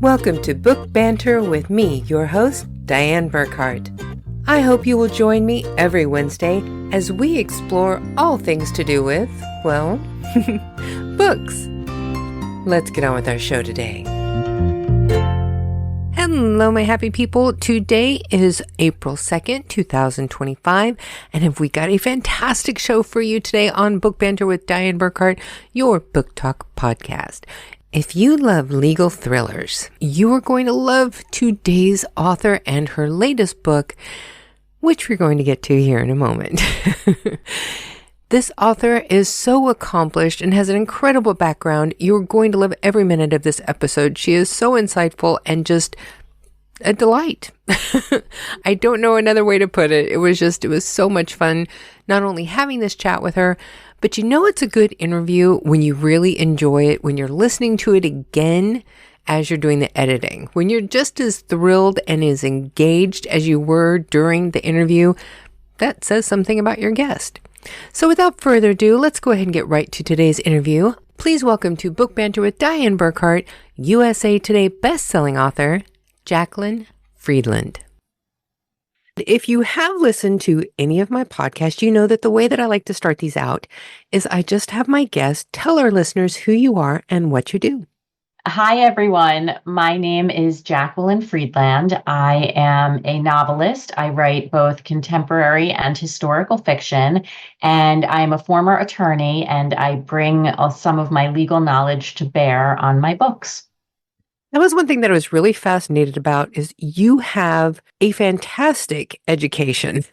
Welcome to Book Banter with me, your host, Diane Burkhart. I hope you will join me every Wednesday as we explore all things to do with, well, books. Let's get on with our show today. Hello, my happy people. Today is April 2nd, 2025, and we got a fantastic show for you today on Book Banter with Diane Burkhart, your book talk podcast. If you love legal thrillers, you are going to love today's author and her latest book, which we're going to get to here in a moment. This author is so accomplished and has an incredible background. You're going to love every minute of this episode. She is so insightful and just a delight. I don't know another way to put it. It was so much fun, not only having this chat with her, but you know it's a good interview when you really enjoy it, when you're listening to it again as you're doing the editing, when you're just as thrilled and as engaged as you were during the interview. That says something about your guest. So without further ado, let's go ahead and get right to today's interview. Please welcome to Book Banter with Diane Burkhart, USA Today bestselling author, Jacqueline Friedland. If you have listened to any of my podcasts, you know that the way that I like to start these out is I just have my guests tell our listeners who you are and what you do. Hi, everyone. My name is Jacqueline Friedland. I am a novelist. I write both contemporary and historical fiction, and I am a former attorney, and I bring some of my legal knowledge to bear on my books. That was one thing that I was really fascinated about is you have a fantastic education.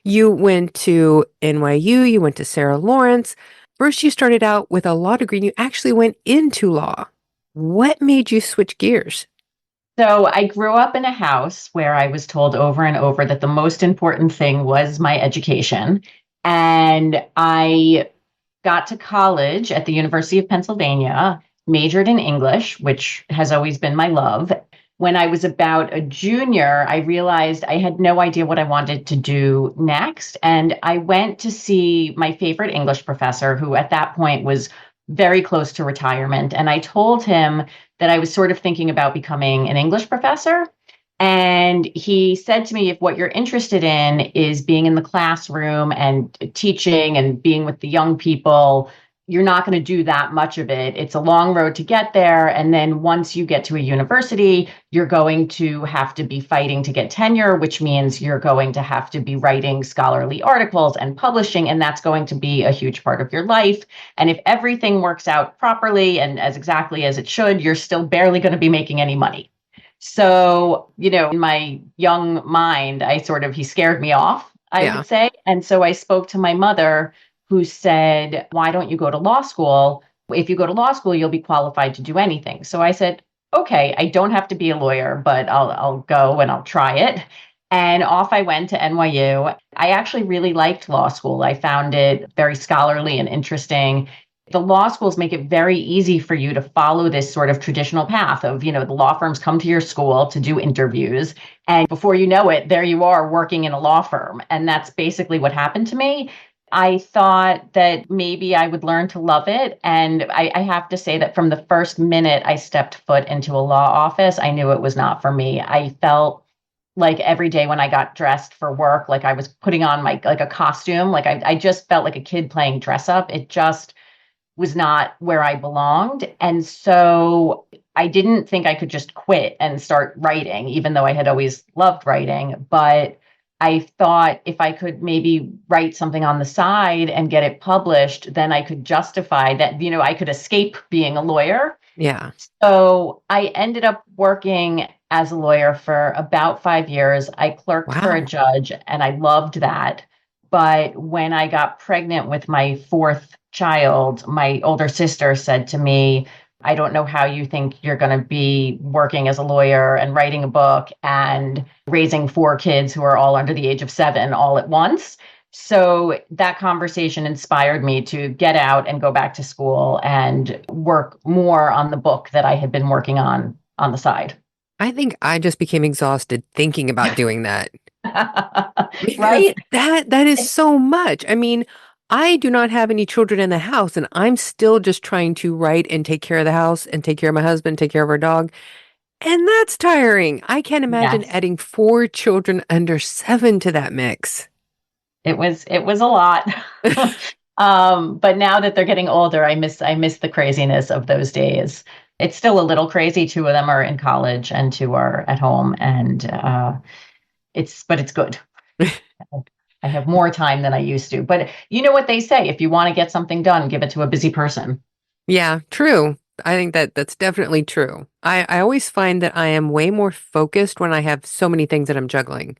You went to NYU, you went to Sarah Lawrence. First, you started out with a law degree and you actually went into law. What made you switch gears? So I grew up in a house where I was told over and over that the most important thing was my education. And I got to college at the University of Pennsylvania, majored in English, which has always been my love. When I was about a junior, I realized I had no idea what I wanted to do next. And I went to see my favorite English professor, who at that point was very close to retirement. And I told him that I was sort of thinking about becoming an English professor. And he said to me, if what you're interested in is being in the classroom and teaching and being with the young people, you're not going to do that much of it. It's a long road to get there. And then once you get to a university, you're going to have to be fighting to get tenure, which means you're going to have to be writing scholarly articles and publishing. And that's going to be a huge part of your life. And if everything works out properly and as exactly as it should, you're still barely going to be making any money. So, in my young mind, he scared me off, I would say. And so I spoke to my mother, who said, why don't you go to law school? If you go to law school, you'll be qualified to do anything. So I said, okay, I don't have to be a lawyer, but I'll go and I'll try it. And off I went to NYU. I actually really liked law school. I found it very scholarly and interesting. The law schools make it very easy for you to follow this sort of traditional path of, the law firms come to your school to do interviews. And before you know it, there you are working in a law firm. And that's basically what happened to me. I thought that maybe I would learn to love it. And I have to say that from the first minute I stepped foot into a law office, I knew it was not for me. I felt like every day when I got dressed for work, like I was putting on a costume, like I just felt like a kid playing dress up. It just was not where I belonged. And so I didn't think I could just quit and start writing, even though I had always loved writing. But I thought if I could maybe write something on the side and get it published, then I could justify that, I could escape being a lawyer. Yeah. So I ended up working as a lawyer for about 5 years. I clerked for a judge and I loved that. But when I got pregnant with my fourth child, my older sister said to me, I don't know how you think you're going to be working as a lawyer and writing a book and raising 4 kids who are all under the age of 7 all at once. So that conversation inspired me to get out and go back to school and work more on the book that I had been working on the side. I think I just became exhausted thinking about doing that. Right? That is so much. I mean, I do not have any children in the house, and I'm still just trying to write and take care of the house and take care of my husband, take care of our dog. And that's tiring. I can't imagine Yes. adding 4 children under 7 to that mix. It was a lot. But now that they're getting older, I miss the craziness of those days. It's still a little crazy. Two of them are in college and two are at home, and it's good. I have more time than I used to. But you know what they say, if you want to get something done, give it to a busy person. Yeah, true. I think that that's definitely true. I always find that I am way more focused when I have so many things that I'm juggling.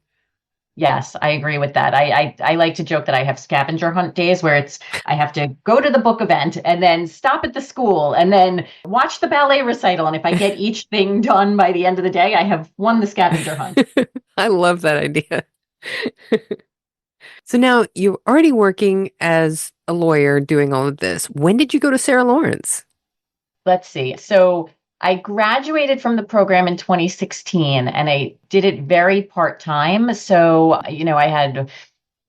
Yes, I agree with that. I like to joke that I have scavenger hunt days where I have to go to the book event and then stop at the school and then watch the ballet recital. And if I get each thing done by the end of the day, I have won the scavenger hunt. I love that idea. So now you're already working as a lawyer doing all of this. When did you go to Sarah Lawrence? Let's see. So I graduated from the program in 2016 and I did it very part-time. So, I had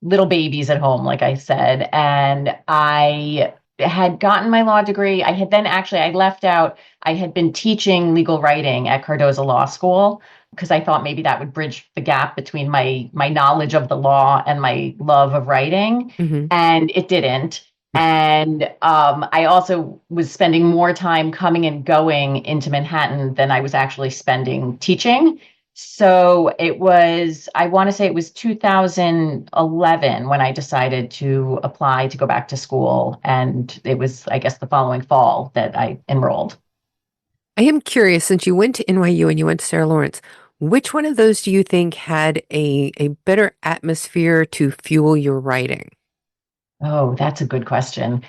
little babies at home, like I said, and I had gotten my law degree. I had then actually, I left out, I had been teaching legal writing at Cardozo Law School because I thought maybe that would bridge the gap between my knowledge of the law and my love of writing. Hmm. And it didn't. And I also was spending more time coming and going into Manhattan than I was actually spending teaching. So I want to say it was 2011 when I decided to apply to go back to school. And it was, I guess, the following fall that I enrolled. I am curious, since you went to NYU and you went to Sarah Lawrence, which one of those do you think had a better atmosphere to fuel your writing? Oh, that's a good question.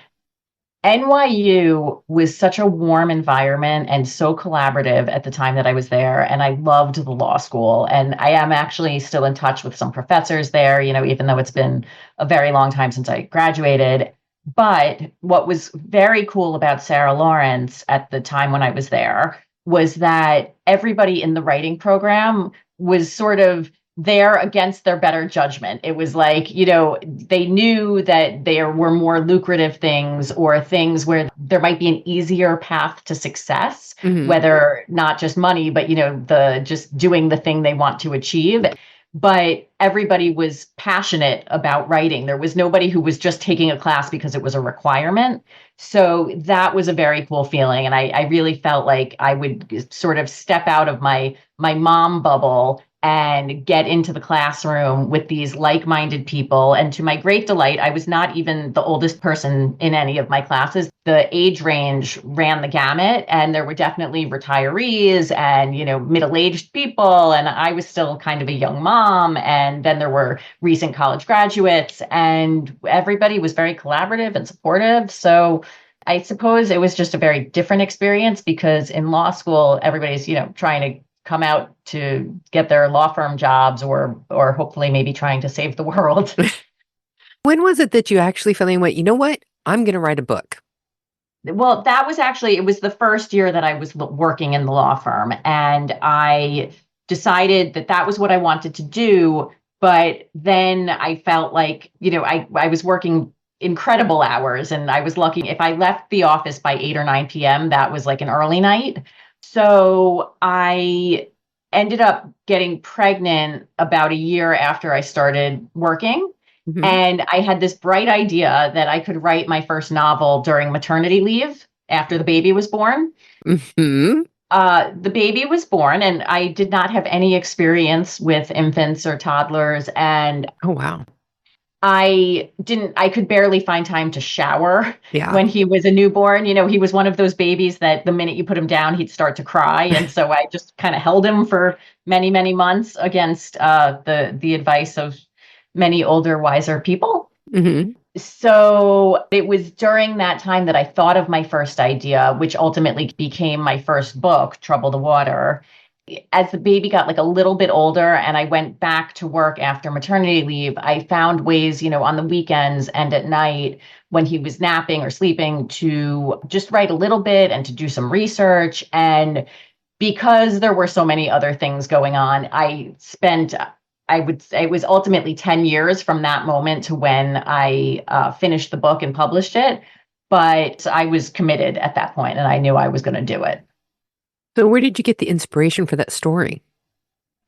NYU was such a warm environment and so collaborative at the time that I was there. And I loved the law school. And I am actually still in touch with some professors there, even though it's been a very long time since I graduated. But what was very cool about Sarah Lawrence at the time when I was there was that everybody in the writing program was sort of there against their better judgment. It was like, they knew that there were more lucrative things or things where there might be an easier path to success, Hmm. whether not just money, but, the just doing the thing they want to achieve. But everybody was passionate about writing. There was nobody who was just taking a class because it was a requirement. So that was a very cool feeling. And I really felt like I would sort of step out of my mom bubble and get into the classroom with these like-minded people. And to my great delight, I was not even the oldest person in any of my classes. The age range ran the gamut, and there were definitely retirees and, middle-aged people. And I was still kind of a young mom. And then there were recent college graduates, and everybody was very collaborative and supportive. So I suppose it was just a very different experience because in law school, everybody's, trying to come out to get their law firm jobs or hopefully maybe trying to save the world. When was it that you actually finally went, you know what? I'm going to write a book. Well, that was actually, it was the first year that I was working in the law firm, and I decided that that was what I wanted to do. But then I felt like, I was working incredible hours, and I was lucky if I left the office by 8 or 9 p.m., that was like an early night. So I ended up getting pregnant about a year after I started working. Hmm. And I had this bright idea that I could write my first novel during maternity leave after the baby was born. Hmm. The baby was born, and I did not have any experience with infants or toddlers. And Oh, wow. I could barely find time to shower Yeah. when he was a newborn. He was one of those babies that the minute you put him down, he'd start to cry. And so I just kind of held him for many, many months against the advice of many older, wiser people. Hmm. So it was during that time that I thought of my first idea, which ultimately became my first book, Trouble the Water. As the baby got like a little bit older and I went back to work after maternity leave, I found ways, on the weekends and at night when he was napping or sleeping to just write a little bit and to do some research. And because there were so many other things going on, I would say it was ultimately 10 years from that moment to when I finished the book and published it. But I was committed at that point and I knew I was going to do it. So where did you get the inspiration for that story?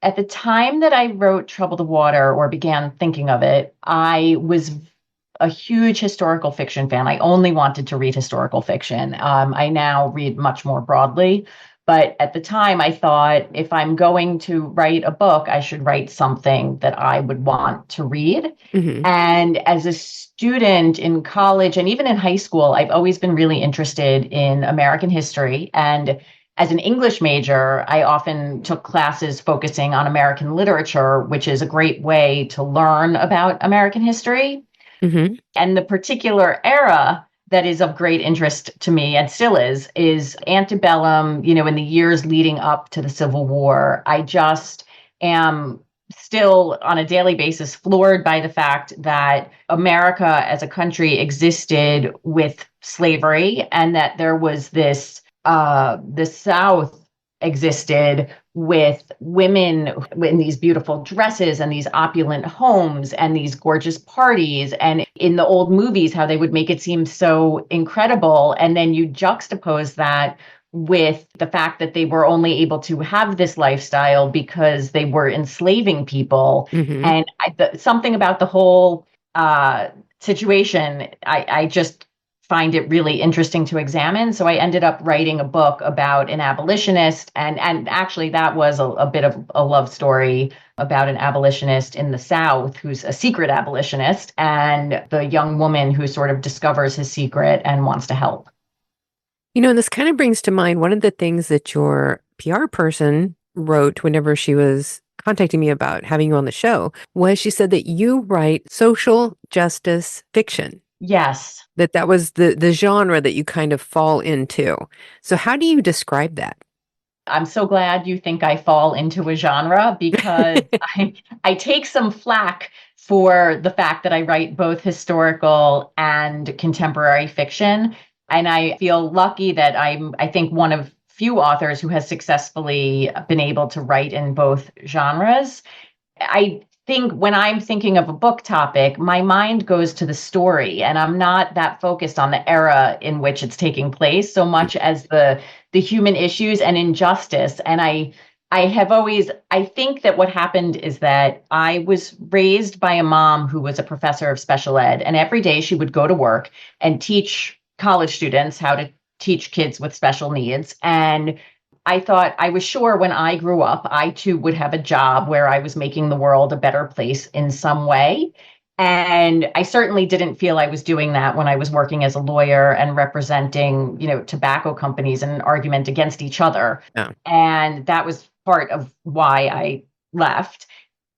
At the time that I wrote Trouble the Water or began thinking of it, I was a huge historical fiction fan. I only wanted to read historical fiction. I now read much more broadly. But at the time, I thought if I'm going to write a book, I should write something that I would want to read. Hmm. And as a student in college and even in high school, I've always been really interested in American history. And as an English major, I often took classes focusing on American literature, which is a great way to learn about American history. Hmm. And the particular era that is of great interest to me and still is antebellum, in the years leading up to the Civil War. I just am still on a daily basis floored by the fact that America as a country existed with slavery and that there was the South existed with women in these beautiful dresses and these opulent homes and these gorgeous parties. And in the old movies, how they would make it seem so incredible. And then you juxtapose that with the fact that they were only able to have this lifestyle because they were enslaving people. Hmm. And something about the whole situation, I just find it really interesting to examine. So I ended up writing a book about an abolitionist. And actually, that was a bit of a love story about an abolitionist in the South who's a secret abolitionist and the young woman who sort of discovers his secret and wants to help. And this kind of brings to mind one of the things that your PR person wrote whenever she was contacting me about having you on the show was she said that you write social justice fiction. Yes. That was the genre that you kind of fall into. So how do you describe that? I'm so glad you think I fall into a genre because I take some flack for the fact that I write both historical and contemporary fiction. And I feel lucky that I think, one of few authors who has successfully been able to write in both genres. I think when I'm thinking of a book topic, my mind goes to the story, and I'm not that focused on the era in which it's taking place so much as the human issues and injustice. And I think that what happened is that I was raised by a mom who was a professor of special ed, and every day she would go to work and teach college students how to teach kids with special needs. And I thought, I was sure when I grew up, I too would have a job where I was making the world a better place in some way. And I certainly didn't feel I was doing that when I was working as a lawyer and representing, tobacco companies in an argument against each other. Yeah. And that was part of why I left.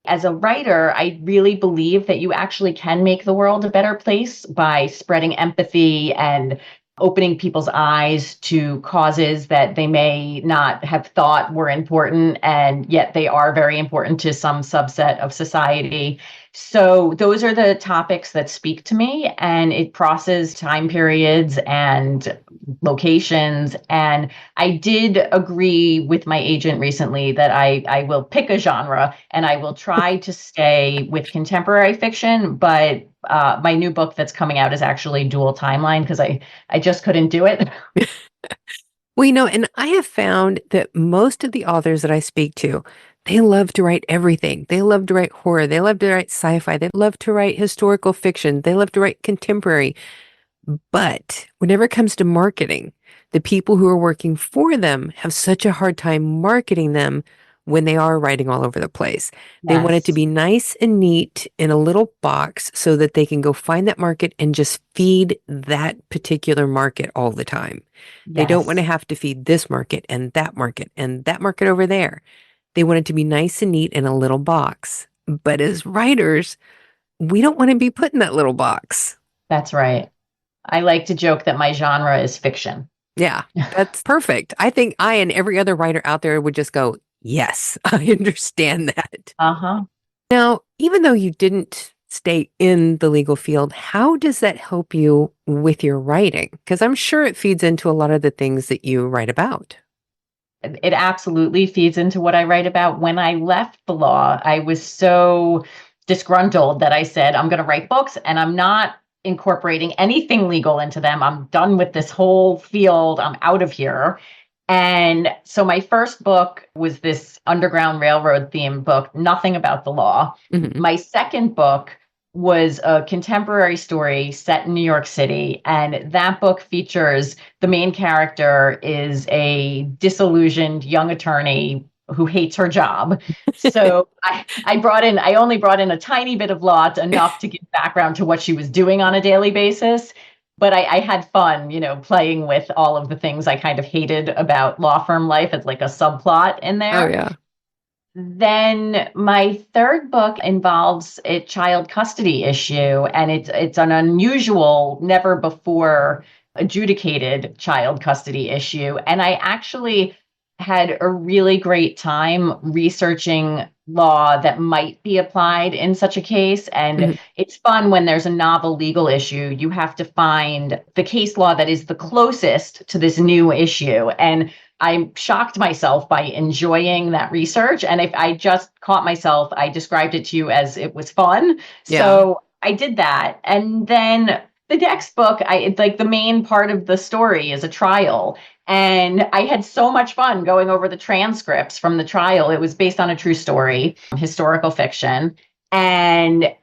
As a writer, I really believe that you actually can make the world a better place by spreading empathy and opening people's eyes to causes that they may not have thought were important, and yet they are very important to some subset of society. So those are the topics that speak to me, and it crosses time periods and locations. And I did agree with my agent recently that I will pick a genre and I will try to stay with contemporary fiction, but my new book that's coming out is actually dual timeline because I just couldn't do it. Well, and I have found that most of the authors that I speak to, they love to write everything. They love to write horror. They love to write sci-fi. They love to write historical fiction. They love to write contemporary. But whenever it comes to marketing, the people who are working for them have such a hard time marketing them when they are writing all over the place. They want it to Yes. be nice and neat in a little box so that they can go find that market and just feed that particular market all the time. They don't want to Yes. have to feed this market and that market over there. They want it to be nice and neat in a little box. But as writers, we don't want to be put in that little box. That's right. I like to joke that my genre is fiction. Yeah, that's perfect. I think I and every other writer out there would just go, yes, I understand that. Uh-huh. Now, even though you didn't stay in the legal field, how does that help you with your writing? Because I'm sure it feeds into a lot of the things that you write about. It absolutely feeds into what I write about. When I left the law, I was so disgruntled that I said, I'm going to write books and I'm not incorporating anything legal into them. I'm done with this whole field. I'm out of here. And so my first book was this Underground Railroad themed book, nothing about the law. Hmm. My second book was a contemporary story set in New York City. And that book features the main character is a disillusioned young attorney who hates her job. So I only brought in a tiny bit of law, enough to give background to what she was doing on a daily basis. But I had fun, playing with all of the things I kind of hated about law firm life as like a subplot in Oh, there. yeah. Then my third book involves a child custody issue, and it's an unusual, never before adjudicated child custody issue. And I actually had a really great time researching law that might be applied in such a case. And Mhm. it's fun when there's a novel legal issue. You have to find the case law that is the closest to this new issue. And I shocked myself by enjoying that research. And if I just caught myself, I described it to you as it was fun. Yeah. So I did that. And then the next book, like the main part of the story is a trial. And I had so much fun going over the transcripts from the trial. It was based on a true story, historical fiction. And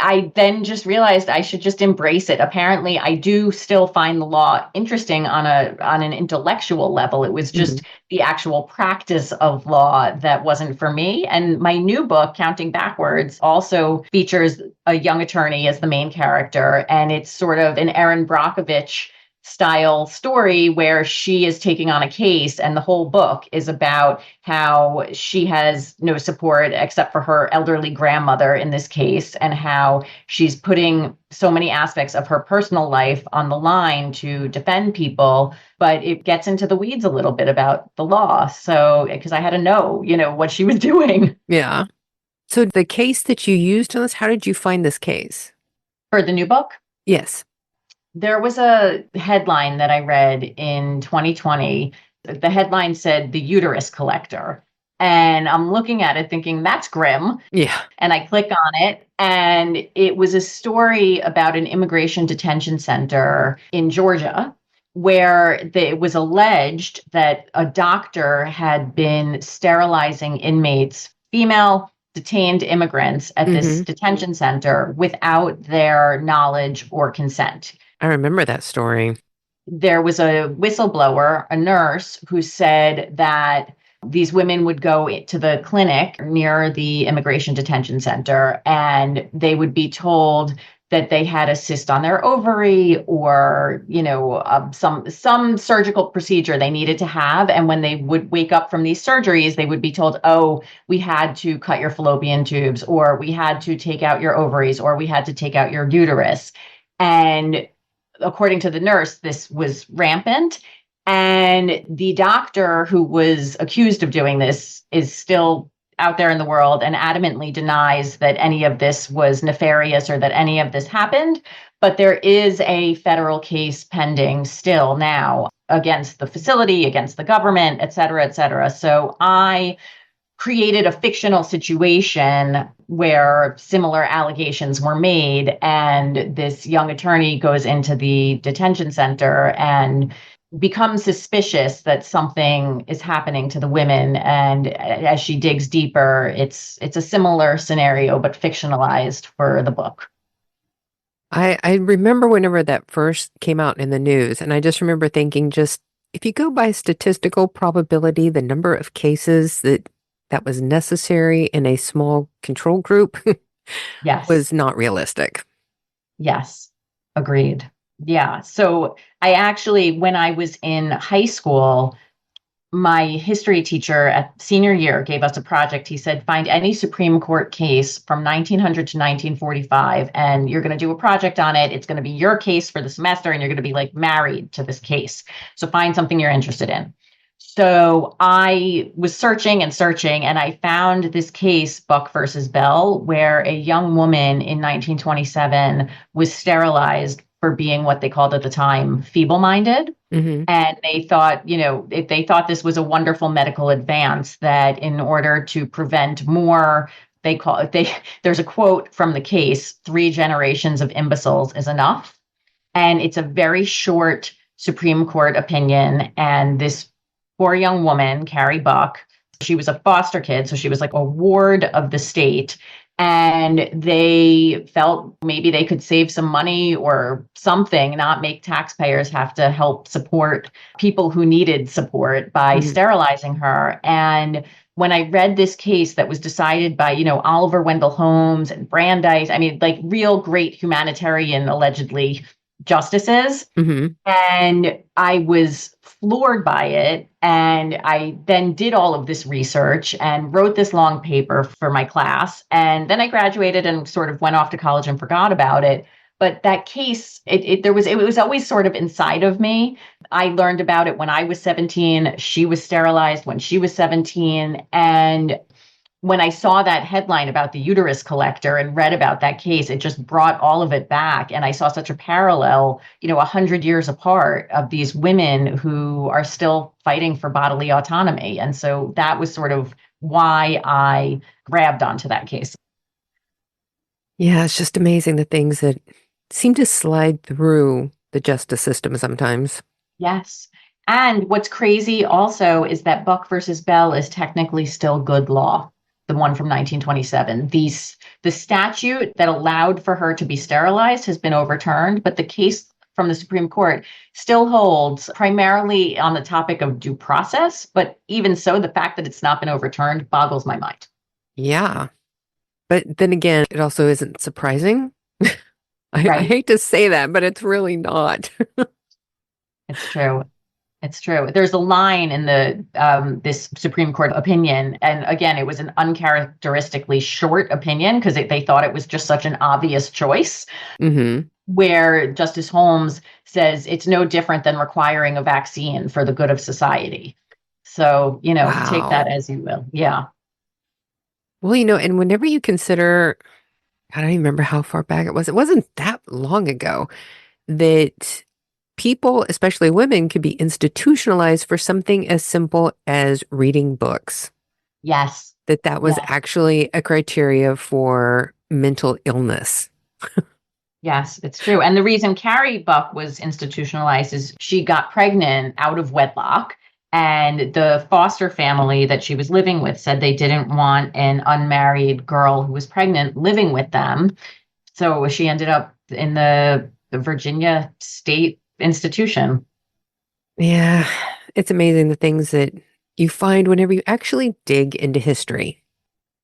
I then just realized I should just embrace it. Apparently, I do still find the law interesting on an intellectual level. It was Hmm. just the actual practice of law that wasn't for me. And my new book, Counting Backwards, also features a young attorney as the main character, and it's sort of an Erin Brockovich style story where she is taking on a case, and the whole book is about how she has no support except for her elderly grandmother in this case, and how she's putting so many aspects of her personal life on the line to defend people. But it gets into the weeds a little bit about the law. So, because I had to know, what she was doing. Yeah. So the case that you used on this, how did you find this case? For the new book, Yes. there was a headline that I read in 2020. The headline said "The Uterus Collector." And I'm looking at it thinking, that's grim. Yeah. And I click on it, and it was a story about an immigration detention center in Georgia where it was alleged that a doctor had been sterilizing inmates, female detained immigrants at this Hmm. detention center without their knowledge or consent. I remember that story. There was a whistleblower, a nurse, who said that these women would go to the clinic near the immigration detention center, and they would be told that they had a cyst on their ovary, or some surgical procedure they needed to have. And when they would wake up from these surgeries, they would be told, oh, we had to cut your fallopian tubes, or we had to take out your ovaries, or we had to take out your uterus. And according to the nurse, this was rampant. And the doctor who was accused of doing this is still out there in the world and adamantly denies that any of this was nefarious or that any of this happened. But there is a federal case pending still now against the facility, against the government, et cetera, et cetera. So I created a fictional situation where similar allegations were made, and this young attorney goes into the detention center and becomes suspicious that something is happening to the women. And as she digs deeper, it's a similar scenario but fictionalized for the book. I remember whenever that first came out in the news, and I just remember thinking, just if you go by statistical probability, the number of cases that was necessary in a small control group Yes. was not realistic. Yes, agreed. Yeah. So I actually, when I was in high school, my history teacher at senior year gave us a project. He said, find any Supreme Court case from 1900 to 1945, and you're going to do a project on it. It's going to be your case for the semester, and you're going to be like married to this case. So find something you're interested in. So I was searching and searching, and I found this case, Buck versus Bell, where a young woman in 1927 was sterilized for being what they called at the time feeble-minded. Hmm. And they thought, if they thought this was a wonderful medical advance, that in order to prevent more, there's a quote from the case, 3 generations of imbeciles is enough. And it's a very short Supreme Court opinion. And this poor young woman, Carrie Buck. She was a foster kid, so she was like a ward of the state. And they felt maybe they could save some money or something, not make taxpayers have to help support people who needed support by Mhm. sterilizing her. And when I read this case that was decided by, Oliver Wendell Holmes and Brandeis, I mean, like real great humanitarian, allegedly, justices. Mhm. And I was floored by it. And I then did all of this research and wrote this long paper for my class. And then I graduated and sort of went off to college and forgot about it. But that case, it was always sort of inside of me. I learned about it when I was 17. She was sterilized when she was 17. And when I saw that headline about the uterus collector and read about that case, it just brought all of it back. And I saw such a parallel, 100 years apart, of these women who are still fighting for bodily autonomy. And so that was sort of why I grabbed onto that case. Yeah, it's just amazing the things that seem to slide through the justice system sometimes. Yes. And what's crazy also is that Buck versus Bell is technically still good law, the one from 1927. The statute that allowed for her to be sterilized has been overturned, but the case from the Supreme Court still holds primarily on the topic of due process. But even so, the fact that it's not been overturned boggles my mind. Yeah. But then again, it also isn't surprising. I Right. hate to say that, but it's really not. It's true. It's true. There's a line in the this Supreme Court opinion, and again, it was an uncharacteristically short opinion because they thought it was just such an obvious choice. Hmm. Where Justice Holmes says it's no different than requiring a vaccine for the good of society. So, take that Wow. as you will. Yeah. Well, and whenever you consider, I don't even remember how far back it was. It wasn't that long ago that people, especially women, could be institutionalized for something as simple as reading books. Yes. That was Yes. actually a criteria for mental illness. Yes, it's true. And the reason Carrie Buck was institutionalized is she got pregnant out of wedlock. And the foster family that she was living with said they didn't want an unmarried girl who was pregnant living with them. So she ended up in the Virginia State Institution. Yeah, it's amazing the things that you find whenever you actually dig into history.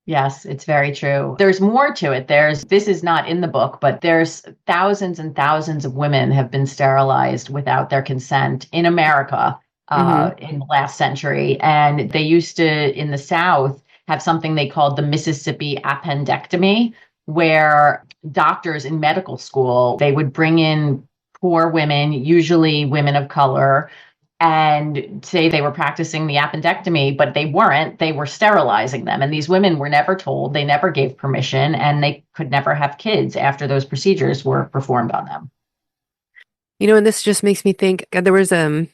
Yes, it's very true. There's more to it. This is not in the book, but there's thousands and thousands of women have been sterilized without their consent in America Hmm. in the last century. And they used to, in the South, have something they called the Mississippi appendectomy, where doctors in medical school, they would bring in poor women, usually women of color, and say they were practicing the appendectomy, but they weren't. They were sterilizing them. And these women were never told, they never gave permission, and they could never have kids after those procedures were performed on them. And this just makes me think, there was a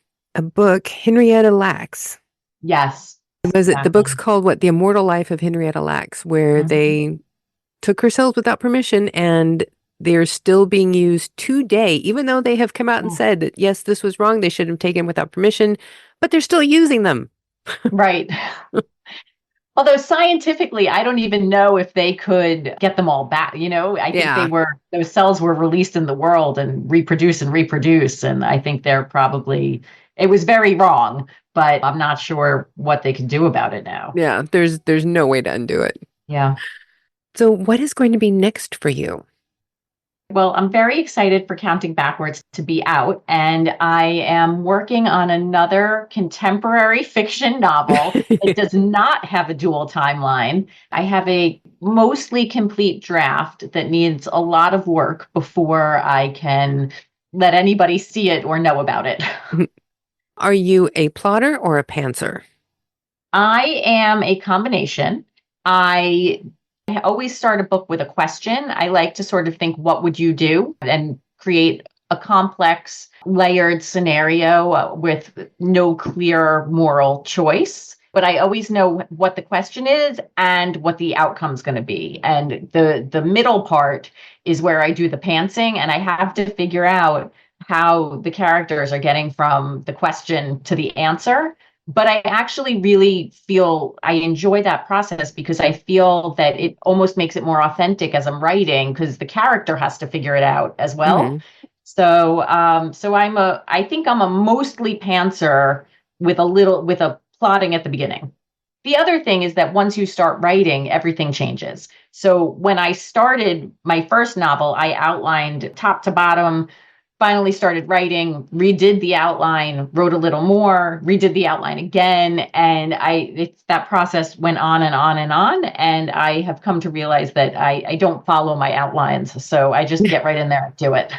book, Henrietta Lacks. Yes, Was it the book's exactly. called what? The Immortal Life of Henrietta Lacks, where Mhm. they took her cells without permission and they're still being used today, even though they have come out and Oh, said that yes, this was wrong, they should have taken without permission, but they're still using them. right. Although scientifically, I don't even know if they could get them all back. I think Yeah. those cells were released in the world and reproduce and reproduce. And I think it was very wrong, but I'm not sure what they can do about it now. Yeah, there's no way to undo it. Yeah. So what is going to be next for you? Well, I'm very excited for Counting Backwards to be out, and I am working on another contemporary fiction novel. It does not have a dual timeline. I have a mostly complete draft that needs a lot of work before I can let anybody see it or know about it. Are you a plotter or a pantser? I am a combination. I always start a book with a question. I like to sort of think, what would you do? And create a complex, layered scenario with no clear moral choice. But I always know what the question is and what the outcome's going to be. And the middle part is where I do the pantsing, and I have to figure out how the characters are getting from the question to the answer. But I actually really feel I enjoy that process because I feel that it almost makes it more authentic as I'm writing because the character has to figure it out as well. Hmm. So I think I'm a mostly pantser with a plotting at the beginning. The other thing is that once you start writing, everything changes. So when I started my first novel, I outlined top to bottom, finally started writing, redid the outline, wrote a little more, redid the outline again. And that process went on and on and on. And I have come to realize that I don't follow my outlines. So I just get right in there and do it.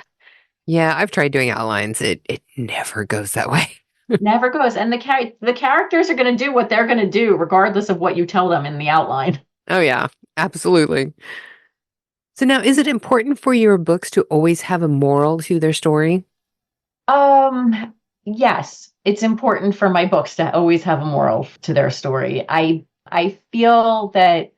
Yeah, I've tried doing outlines. It never goes that way. Never goes. And the characters are going to do what they're going to do, regardless of what you tell them in the outline. Oh yeah, absolutely. So now, is it important for your books to always have a moral to their story? Yes, it's important for my books to always have a moral to their story. I feel that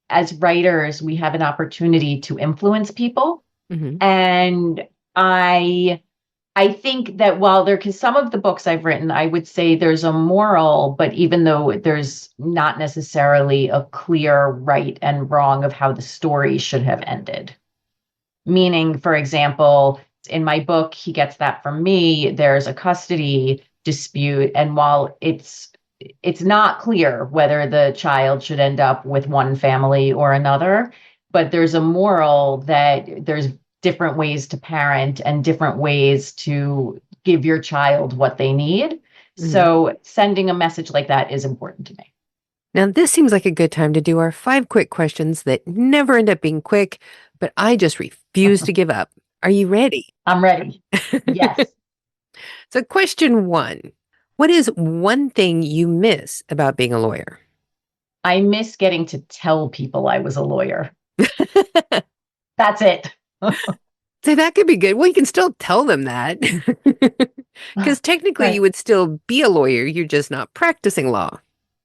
as writers, we have an opportunity to influence people. Hmm. And I I think that while there, because some of the books I've written, I would say there's a moral, but even though there's not necessarily a clear right and wrong of how the story should have ended. Meaning, for example, in my book, he gets that from me. There's a custody dispute, and while it's not clear whether the child should end up with one family or another, but there's a moral that there's different ways to parent and different ways to give your child what they need. Hmm. So sending a message like that is important to me. Now, this seems like a good time to do our 5 quick questions that never end up being quick, but I just refuse to give up. Are you ready? I'm ready. Yes. So, question 1. What is one thing you miss about being a lawyer? I miss getting to tell people I was a lawyer. That's it. So that could be good. Well, you can still tell them that. Because technically you Right. would still be a lawyer, you're just not practicing law.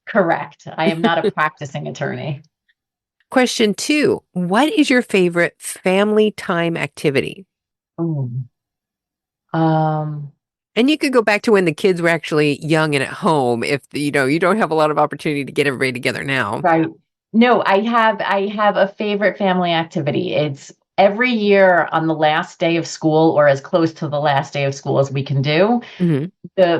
Correct. I am not a practicing attorney. Question 2. What is your favorite family time activity? Ooh. Um, And you could go back to when the kids were actually young and at home if you don't have a lot of opportunity to get everybody together now. right. No, I have a favorite family activity. It's every year on the last day of school or as close to the last day of school as we can do. Hmm.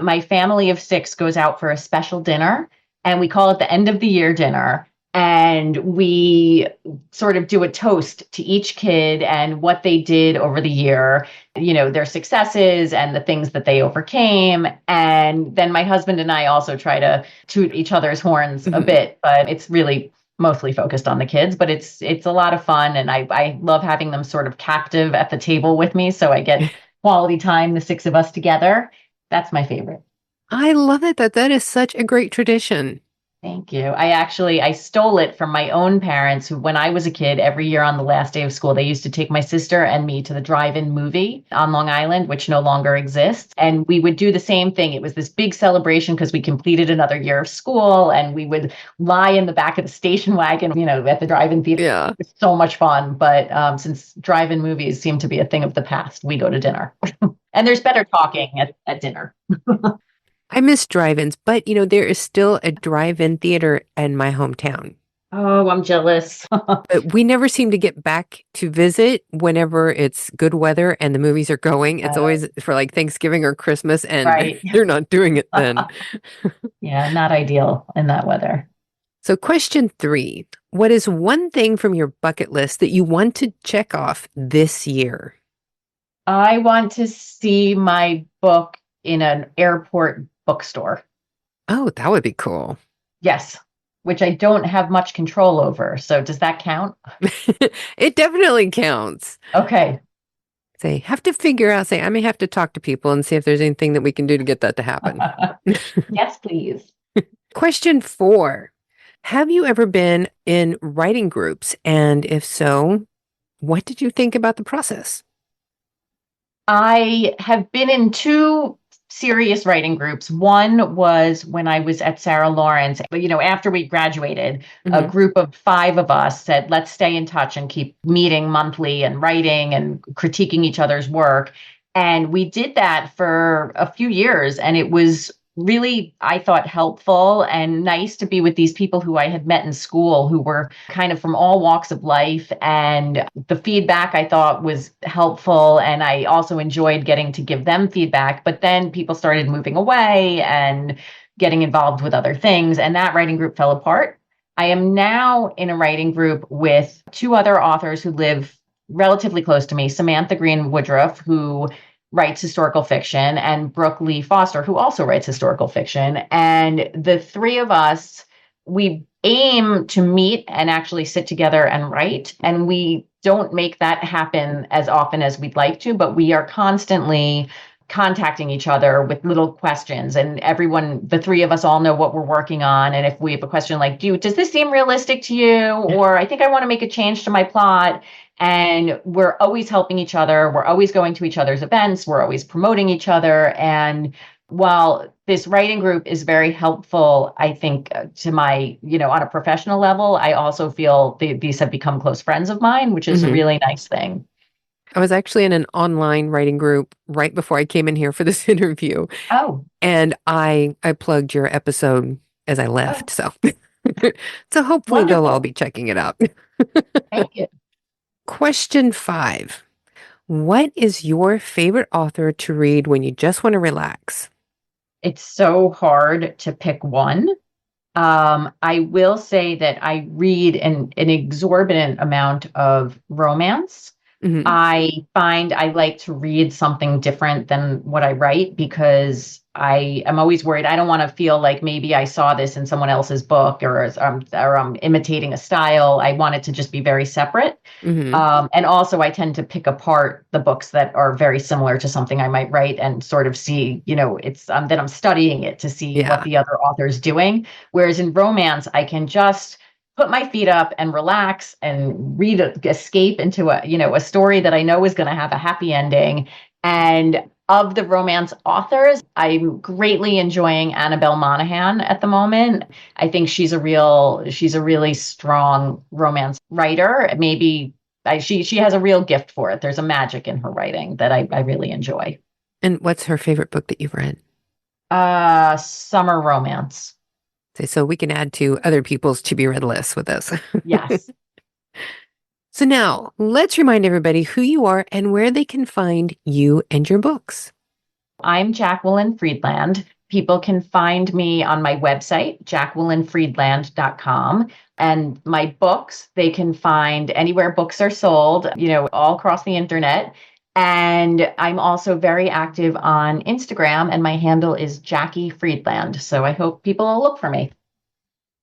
My family of 6 goes out for a special dinner, and we call it the end of the year dinner. And we sort of do a toast to each kid and what they did over the year, their successes and the things that they overcame. And then my husband and I also try to toot each other's horns a Hmm. bit, but it's really mostly focused on the kids, but it's a lot of fun. And I love having them sort of captive at the table with me. So I get quality time, the 6 of us together. That's my favorite. I love it that is such a great tradition. Thank you. I stole it from my own parents who, when I was a kid, every year on the last day of school, they used to take my sister and me to the drive-in movie on Long Island, which no longer exists. And we would do the same thing. It was this big celebration because we completed another year of school, and we would lie in the back of the station wagon, at the drive-in theater. Yeah. It was so much fun. But since drive-in movies seem to be a thing of the past, we go to dinner. And there's better talking at dinner. I miss drive-ins, but there is still a drive-in theater in my hometown. Oh, I'm jealous. But we never seem to get back to visit whenever it's good weather and the movies are going. It's always for like Thanksgiving or Christmas, and Right. they're not doing it then. Yeah, not ideal in that weather. So, question 3. What is one thing from your bucket list that you want to check off this year? I want to see my book in an airport bookstore. Oh, that would be cool. Yes, which I don't have much control over. So does that count? It definitely counts. Okay. Say, have to figure out, I may have to talk to people and see if there's anything that we can do to get that to happen. Yes, please. Question 4. Have you ever been in writing groups? And if so, what did you think about the process? I have been in 2 serious writing groups. One was when I was at Sarah Lawrence. After we graduated, a Hmm. group of 5 of us said, let's stay in touch and keep meeting monthly and writing and critiquing each other's work. And we did that for a few years, and it was really, I thought, helpful and nice to be with these people who I had met in school who were kind of from all walks of life. And the feedback I thought was helpful. And I also enjoyed getting to give them feedback. But then people started moving away and getting involved with other things. And that writing group fell apart. I am now in a writing group with two other authors who live relatively close to me, Samantha Green Woodruff, who writes historical fiction, and Brooke Lee Foster, who also writes historical fiction. And the three of us, we aim to meet and actually sit together and write. And we don't make that happen as often as we'd like to, but we are constantly contacting each other with little questions. And everyone, the three of us all know what we're working on. And if we have a question like, does this seem realistic to you? Or I think I want to make a change to my plot. And we're always helping each other. We're always going to each other's events. We're always promoting each other. And while this writing group is very helpful, I think to my, on a professional level, I also feel these have become close friends of mine, which is a really nice thing. I was actually in an online writing group right before I came in here for this interview. Oh. And I plugged your episode as I left. So hopefully Wonderful. they'll all be checking it out. Thank you. Question 5. What is your favorite author to read when you just want to relax? It's so hard to pick one. I will say that I read an exorbitant amount of romance. Mm-hmm. I find I like to read something different than what I write because I am always worried. I don't want to feel like maybe I saw this in someone else's book or I'm imitating a style. I want it to just be very separate. Mm-hmm. And also I tend to pick apart the books that are very similar to something I might write and sort of see, it's that I'm studying it to see what the other author's doing. Whereas in romance, I can just put my feet up and relax and escape into a story that I know is going to have a happy ending. And of the romance authors, I'm greatly enjoying Annabelle Monaghan at the moment. I think she's a really strong romance writer. Maybe she has a real gift for it. There's a magic in her writing that I really enjoy. And what's her favorite book that you've read? Summer romance. So we can add to other people's to-be-read lists with this. Yes. So now, let's remind everybody who you are and where they can find you and your books. I'm Jacqueline Friedland. People can find me on my website, jacquelinefriedland.com. And my books, they can find anywhere books are sold, all across the internet. And I'm also very active on Instagram, and my handle is Jackie Friedland. So I hope people will look for me.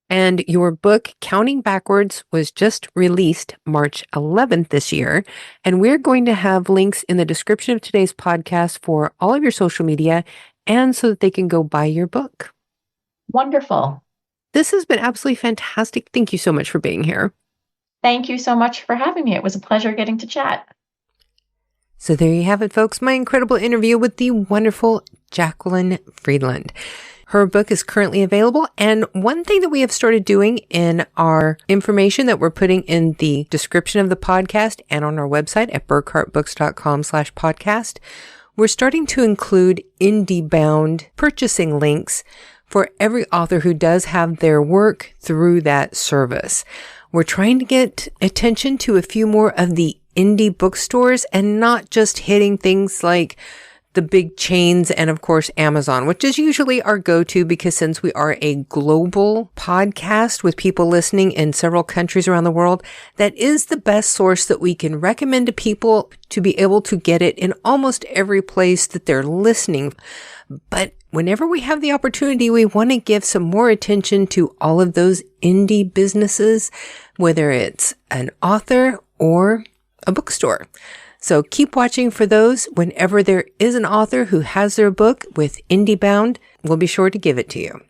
And your book, Counting Backwards, was just released March 11th this year. And we're going to have links in the description of today's podcast for all of your social media and so that they can go buy your book. Wonderful. This has been absolutely fantastic. Thank you so much for being here. Thank you so much for having me. It was a pleasure getting to chat. So there you have it, folks. My incredible interview with the wonderful Jacqueline Friedland. Her book is currently available. And one thing that we have started doing in our information that we're putting in the description of the podcast and on our website at burkhartbooks.com/podcast, we're starting to include indie-bound purchasing links for every author who does have their work through that service. We're trying to get attention to a few more of the indie bookstores and not just hitting things like the big chains and of course Amazon, which is usually our go-to because since we are a global podcast with people listening in several countries around the world, that is the best source that we can recommend to people to be able to get it in almost every place that they're listening. But whenever we have the opportunity, we want to give some more attention to all of those indie businesses, whether it's an author or a bookstore. So keep watching for those. Whenever there is an author who has their book with IndieBound, we'll be sure to give it to you.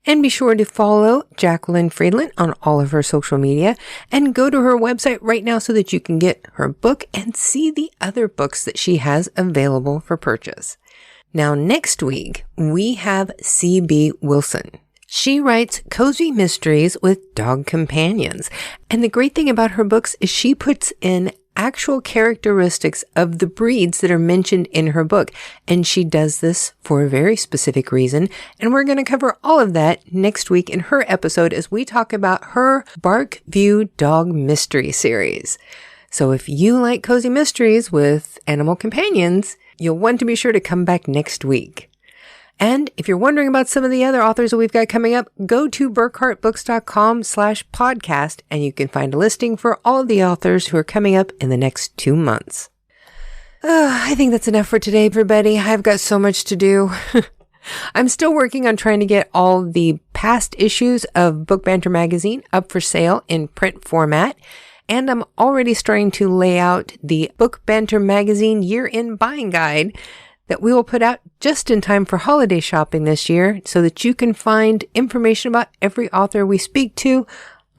And be sure to follow Jacqueline Friedland on all of her social media and go to her website right now so that you can get her book and see the other books that she has available for purchase. Now, next week, we have C.B. Wilson. She writes cozy mysteries with dog companions. And the great thing about her books is she puts in actual characteristics of the breeds that are mentioned in her book. And she does this for a very specific reason. And we're going to cover all of that next week in her episode as we talk about her Bark View Dog Mystery series. So if you like cozy mysteries with animal companions, you'll want to be sure to come back next week. And if you're wondering about some of the other authors that we've got coming up, go to burkhartbooks.com/podcast and you can find a listing for all of the authors who are coming up in the next 2 months. I think that's enough for today, everybody. I've got so much to do. I'm still working on trying to get all the past issues of Book Banter magazine up for sale in print format. And I'm already starting to lay out the Book Banter magazine year-end buying guide that we will put out just in time for holiday shopping this year so that you can find information about every author we speak to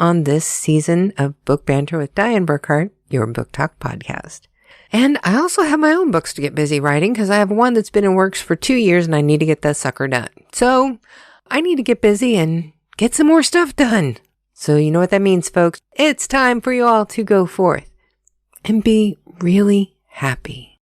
on this season of Book Banter with Diane Burkhart, your book talk podcast. And I also have my own books to get busy writing because I have one that's been in works for 2 years and I need to get that sucker done. So I need to get busy and get some more stuff done. So you know what that means, folks. It's time for you all to go forth and be really happy.